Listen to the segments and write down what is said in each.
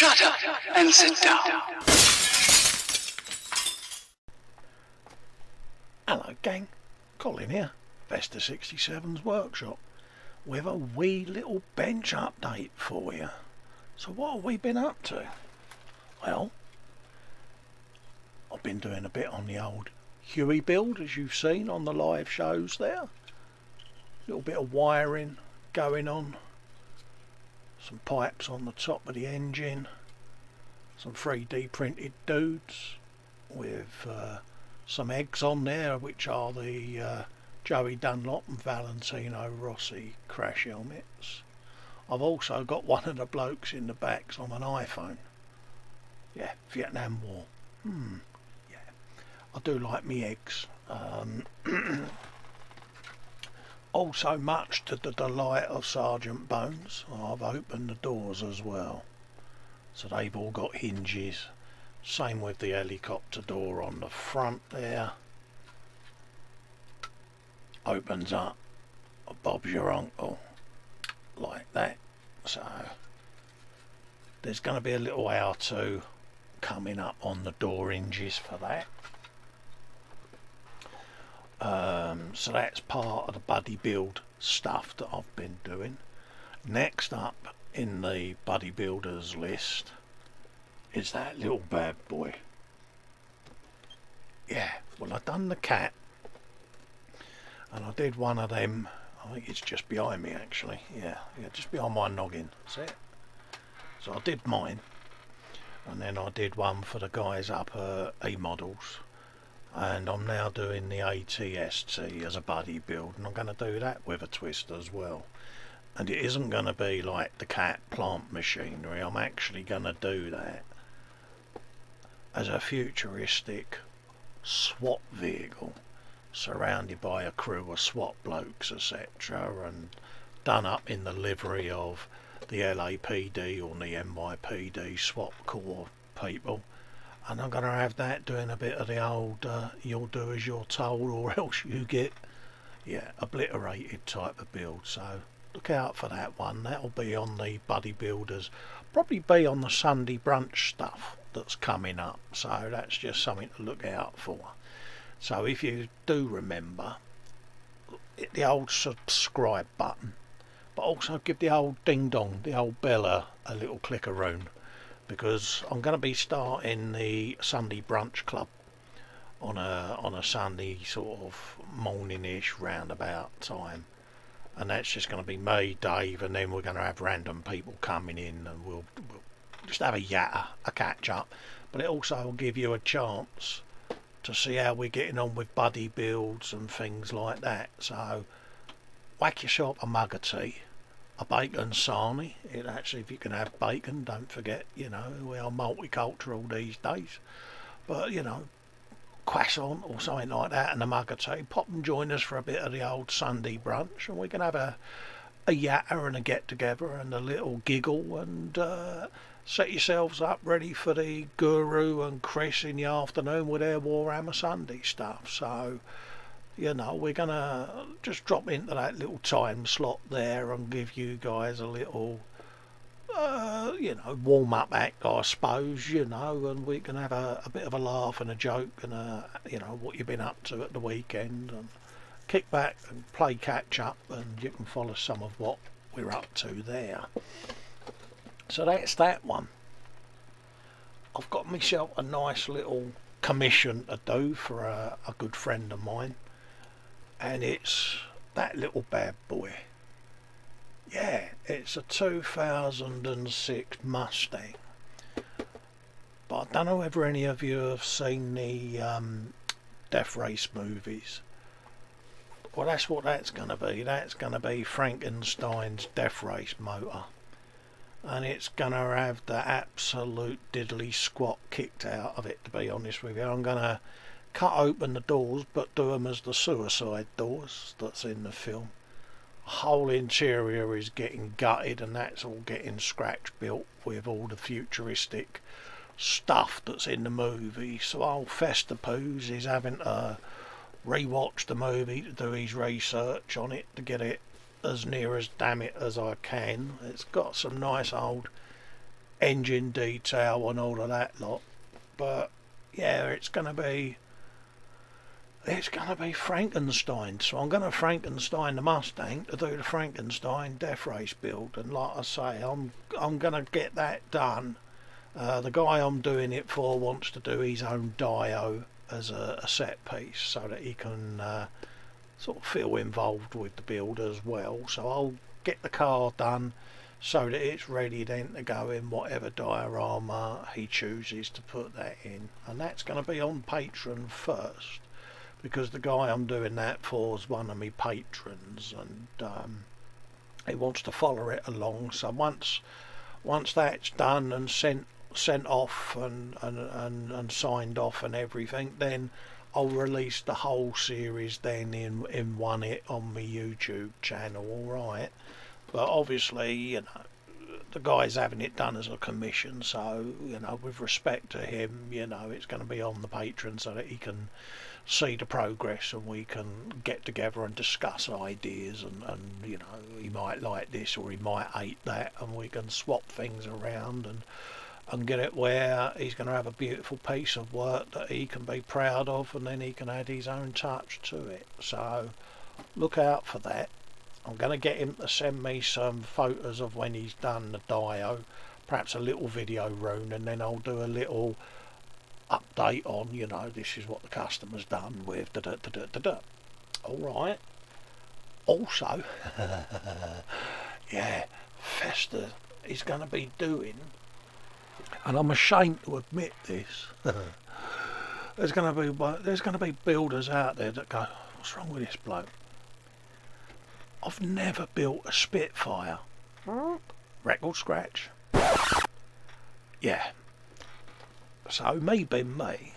Shut up and sit down. Hello gang, Colin here, Festa 67's workshop, with a wee little bench update for you. So what have we been up to? Well, I've been doing a bit on the old Huey build, as you've seen on the live shows there. A little bit of wiring going on, some pipes on the top of the engine, some 3D printed dudes with some eggs on there, which are the Joey Dunlop and Valentino Rossi crash helmets. I've also got one of the blokes in the backs on an iPhone. Yeah, Vietnam War. Yeah, I do like me eggs. Also, much to the delight of Sergeant Bones, I've opened the doors as well. So they've all got hinges. Same with the helicopter door on the front there. Opens up. Bob's your uncle. Like that. So there's going to be a little how-to coming up on the door hinges for that. So that's part of the buddy build stuff that I've been doing. Next up in the buddy builders list is that little bad boy. Yeah, well, I've done the cat, and I did one of them. I think it's just behind me actually. Yeah, just behind my noggin. That's it. So I did mine, and then I did one for the guys up at E-Models, and I'm now doing the ATST as a buddy build, and I'm going to do that with a twist as well. And it isn't going to be like the cat plant machinery. I'm actually going to do that as a futuristic SWAT vehicle, surrounded by a crew of SWAT blokes, etc., and done up in the livery of the LAPD or the NYPD SWAT Corps people. And I'm going to have that doing a bit of the old you'll do as you're told or else you get, yeah, obliterated type of build. So look out for that one. That'll be on the buddy builders, probably be on the Sunday brunch stuff that's coming up. So that's just something to look out for. So if you do remember, hit the old subscribe button, but also give the old ding dong, the old bell a little click-a-roon, because I'm going to be starting the Sunday brunch club on a Sunday sort of morning-ish roundabout time, and that's just going to be me, Dave, and then we're going to have random people coming in, and we'll just have a yatter, a catch-up, but it also will give you a chance to see how we're getting on with buddy builds and things like that. So whack yourself a mug of tea, a bacon sarnie. It actually, if you can have bacon, don't forget, you know, we are multicultural these days, but you know, croissant or something like that and a mug of tea. Pop and join us for a bit of the old Sunday brunch, and we can have a yatter and a get together and a little giggle, and set yourselves up ready for the Guru and Chris in the afternoon with their Warhammer Sunday stuff. So you know, we're gonna just drop into that little time slot there and give you guys a little you know, warm up act, I suppose, you know, and we can have a bit of a laugh and a joke and you know, what you've been up to at the weekend, and kick back and play catch up, and you can follow some of what we're up to there. So that's that one. I've got myself a nice little commission to do for a good friend of mine, and it's that little bad boy. Yeah, it's a 2006 Mustang, but I don't know whether any of you have seen the Death Race movies. Well, that's what that's going to be. That's going to be Frankenstein's Death Race motor, and it's going to have the absolute diddly squat kicked out of it, to be honest with you. I'm going to cut open the doors, but do them as the suicide doors that's in the film. The whole interior is getting gutted, and that's all getting scratch built with all the futuristic stuff that's in the movie. So old Festa Poos is having to rewatch the movie to do his research on it to get it as near as damn it as I can. It's got some nice old engine detail and all of that lot. But yeah, it's gonna be Frankenstein. So I'm gonna Frankenstein the Mustang to do the Frankenstein Death Race build, and like I say, I'm gonna get that done. The guy I'm doing it for wants to do his own dyno as a set piece, so that he can sort of feel involved with the build as well. So I'll get the car done so that it's ready then to go in whatever diorama he chooses to put that in, and that's going to be on Patreon first, because the guy I'm doing that for is one of my patrons, and he wants to follow it along. So once that's done and sent off and signed off and everything, then I'll release the whole series then in one hit on my YouTube channel. Alright, but obviously, you know, the guy's having it done as a commission, so, you know, with respect to him, you know, it's going to be on the Patreon so that he can see the progress, and we can get together and discuss ideas, and you know, he might like this or he might hate that, and we can swap things around and get it where he's going to have a beautiful piece of work that he can be proud of, and then he can add his own touch to it. So look out for that. I'm going to get him to send me some photos of when he's done the dyno, perhaps a little video rune, and then I'll do a little update on, you know, this is what the customer's done with da-da-da-da-da-da. Alright. Also, yeah, Festa is going to be doing, and I'm ashamed to admit this, there's going to be builders out there that go, what's wrong with this bloke? I've never built a Spitfire. Record scratch. Yeah. So me being me.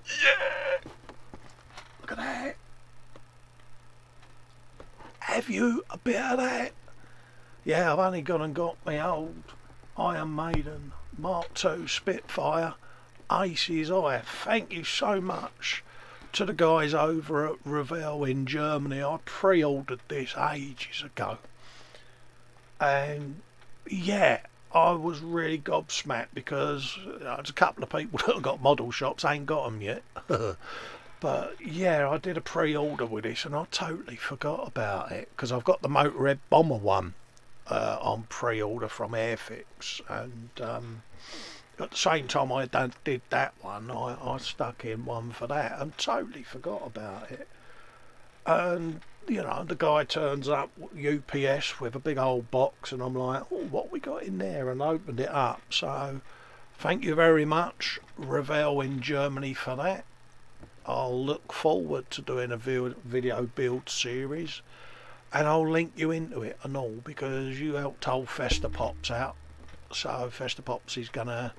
Yeah. Look at that. Have you a bit of that? Yeah, I've only gone and got my old Iron Maiden Mark II Spitfire Aces Eye. Thank you so much to the guys over at Revell in Germany. I pre-ordered this ages ago, and yeah, I was really gobsmacked, because there's a couple of people that have got model shops, ain't got them yet. But yeah, I did a pre-order with this and I totally forgot about it, because I've got the Motorhead Bomber one on pre-order from Airfix, and at the same time I did that one, I stuck in one for that and totally forgot about it. And you know, the guy turns up UPS with a big old box, and I'm like, oh, what we got in there? And opened it up. So thank you very much, Revell in Germany, for that. I'll look forward to doing a video build series, and I'll link you into it and all, because you helped hold Festa Pops out. So Festa Pops is gonna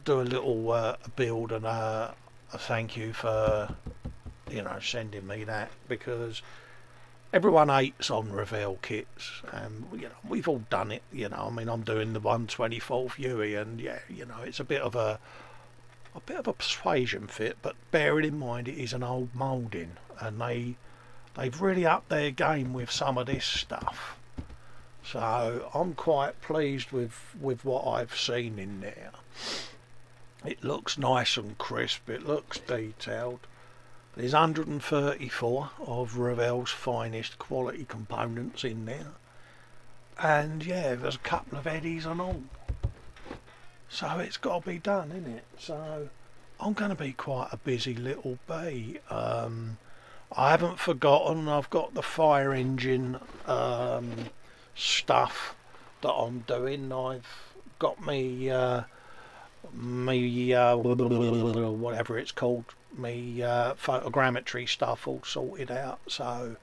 do a little build, and a thank you for, you know, sending me that, because everyone hates on Revell kits, and you know, we've all done it. You know, I mean, I'm doing the 1/24th Huey, and yeah, you know, it's a bit of a persuasion fit, but bearing in mind it is an old moulding, and they've really upped their game with some of this stuff. So I'm quite pleased with what I've seen in there. It looks nice and crisp, it looks detailed. There's 134 of Revell's finest quality components in there, and yeah, there's a couple of eddies and all. So it's got to be done, isn't it? So I'm going to be quite a busy little bee. I haven't forgotten, I've got the fire engine stuff that I'm doing. I've got me whatever it's called, me photogrammetry stuff all sorted out. So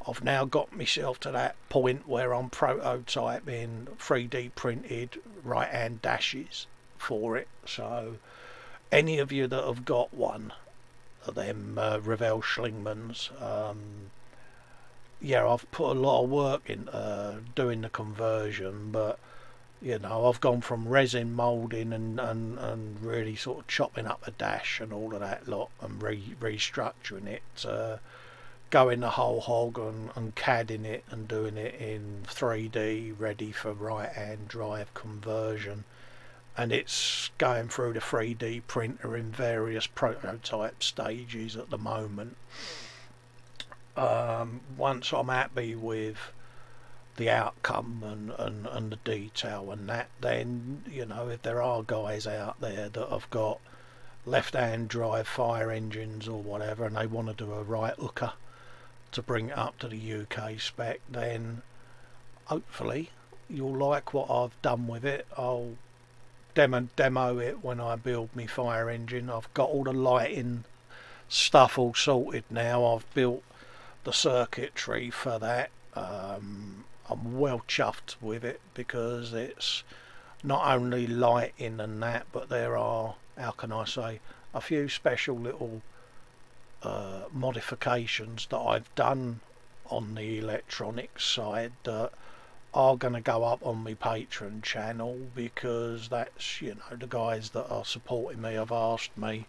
I've now got myself to that point where I'm prototyping 3D printed right hand dashes for it. So any of you that have got one of them Revell Schlingmans, yeah, I've put a lot of work into doing the conversion, but you know, I've gone from resin moulding and really sort of chopping up the dash and all of that lot, and restructuring it going the whole hog and CADing it and doing it in 3D, ready for right hand drive conversion. And it's going through the 3D printer in various prototype stages at the moment. Once I'm happy with the outcome and the detail and that, then, you know, if there are guys out there that have got left hand drive fire engines or whatever and they want to do a right hooker to bring it up to the UK spec, then hopefully you'll like what I've done with it. I'll demo it when I build my fire engine. I've got all the lighting stuff all sorted now. I've built the circuitry for that. I'm well chuffed with it because it's not only lighting and that, but there are, how can I say, a few special little modifications that I've done on the electronics side that are going to go up on my Patreon channel, because that's, you know, the guys that are supporting me have asked me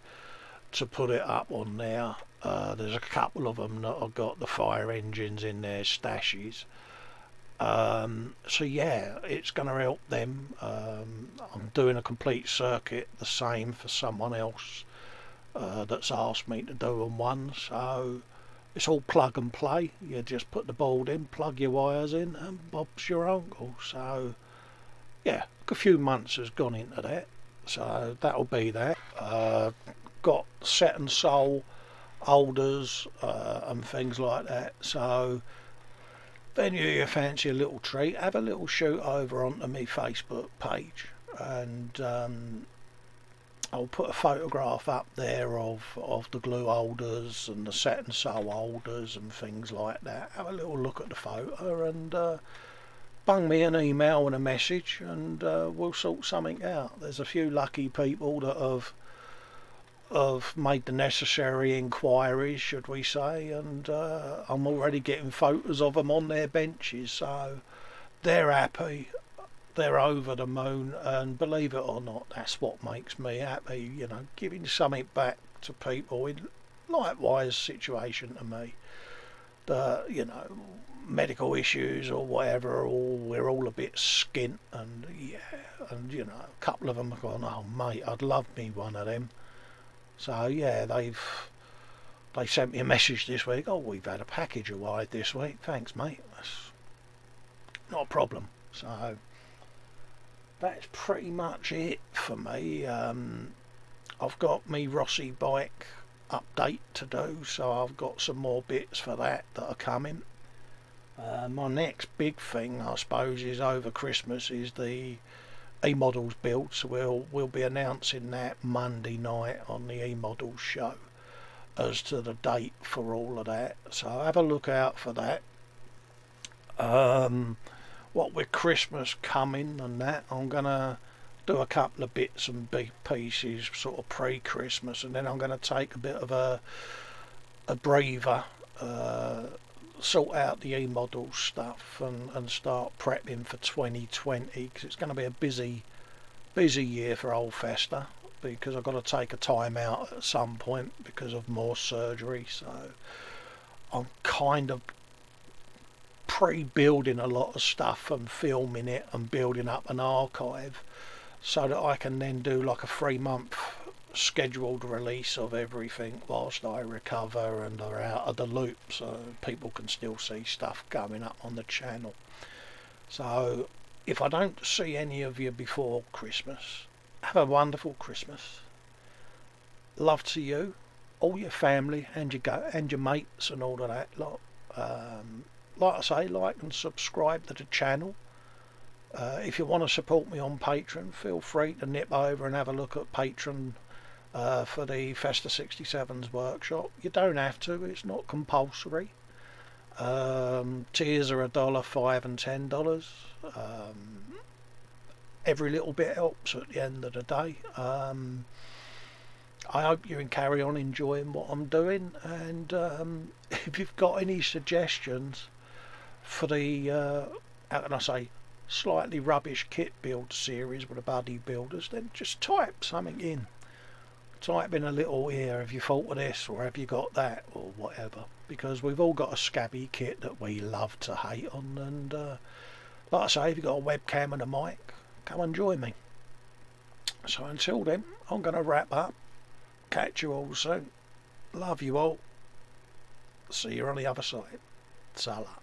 to put it up on there. There's a couple of them that have got the fire engines in their stashes. So yeah, it's going to help them. I'm doing a complete circuit, the same for someone else that's asked me to do on one. So it's all plug and play. You just put the board in, plug your wires in, and Bob's your uncle. So yeah, a few months has gone into that. So that'll be that. Got set and soul holders and things like that. So then you fancy a little treat, have a little shoot over onto my Facebook page, and I'll put a photograph up there of the glue holders and the set and sew holders and things like that. Have a little look at the photo and bung me an email and a message, and we'll sort something out. There's a few lucky people that have made the necessary inquiries, should we say, and I'm already getting photos of them on their benches, so they're happy, they're over the moon, and believe it or not, that's what makes me happy, you know, giving something back to people in likewise situation to me, that, you know, medical issues or whatever, or we're all a bit skint, and yeah, and you know, a couple of them have gone, oh mate, I'd love me one of them. So yeah, they sent me a message this week. Oh, we've had a package arrived this week. Thanks, mate. That's not a problem. So that's pretty much it for me. I've got me Rossi bike update to do, so I've got some more bits for that are coming. My next big thing, I suppose, is over Christmas is the E-Models build, so we'll be announcing that Monday night on the E-Models show as to the date for all of that, so have a look out for that. What with Christmas coming and that, I'm gonna do a couple of bits and pieces sort of pre-Christmas, and then I'm gonna take a bit of a breather, sort out the E-Model stuff and start prepping for 2020, because it's going to be a busy year for old Festa, because I've got to take a time out at some point because of more surgery. So I'm kind of pre-building a lot of stuff and filming it and building up an archive so that I can then do like a 3-month scheduled release of everything whilst I recover and are out of the loop, so people can still see stuff going up on the channel. So if I don't see any of you before Christmas, have a wonderful Christmas. Love to you, all your family and your mates and all of that lot. Like I say, like and subscribe to the channel. If you want to support me on Patreon, feel free to nip over and have a look at Patreon for the Festa 67's workshop. You don't have to, it's not compulsory. Tiers are $1, $5 and $10. Every little bit helps at the end of the day. I hope you can carry on enjoying what I'm doing, and if you've got any suggestions for the how can I say, slightly rubbish kit build series with the buddy builders, then just type something in. type in a little here, have you thought of this or have you got that or whatever, because we've all got a scabby kit that we love to hate on, and like I say, if you've got a webcam and a mic, come and join me. So until then, I'm going to wrap up. Catch you all soon. Love you all. See you on the other side. Salah.